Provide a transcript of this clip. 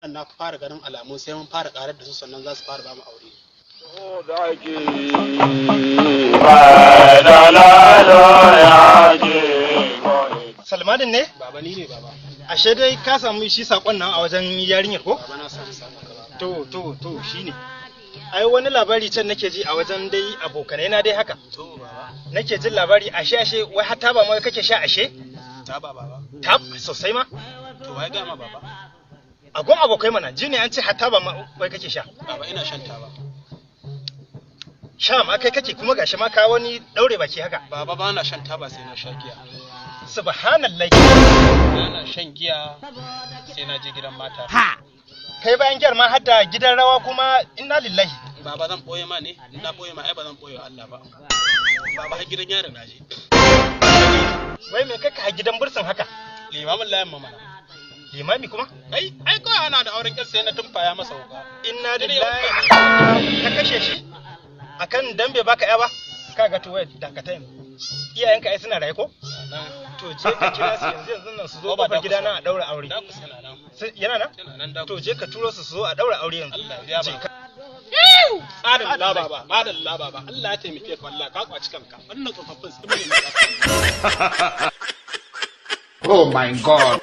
na fara ganin alamu sai mun fara karar da su sannan za su fara ba mu aure. Salmanin ne? Baba ni ne baba. Ashe dai ka samu shi sakon nan a wajen yarinyar ko? Baba na samu sakon ka baba. To shine. Ai wani labari can nake ji a wajen dai abokanai na dai haka. To baba. Nake jin labari ashe wai har taba ma kake sha ashe? Taba baba. Tab sosai ma? To wai ga ma baba. A gon abokai mana ji ne an ce har taba ma wai kake sha. Baba ina shan taba. Sha ma kai kake kuma gashi ma ka wani daure baki haka. Baba ba na shan taba sai na sha giya. Subhanallahi. Ana shan giya sai na je gidan mata. Ha! Kai bayan giyar ma har da gidan rawa kuma inna lillahi. Baba zan boye ma ne? In na boye ma ai ba zan boye Allah ba. Baba har gidan yaro na je. Wai me kaka a gidan bursin haka? Limamin layin mamana. Limami kuma? Ai kawai ana da auren sai na tumfaya masa wuka. Inna lillahi. Ka kashe shi? Akan dambe baka ya ba? Kaga to wai dakata yanzu. Iyayenka ai suna raye ko? To je ka kira su yanzu nan su zo kofar gidana a daura aure. Yana nan? To je ka turo su zo a daura aure yanzu. Allah ya ba. Madalla baba, madalla baba. Allah ya taimake ka wallahi ka kwaci kanka. Wannan tsofaffin su ne. Oh my God.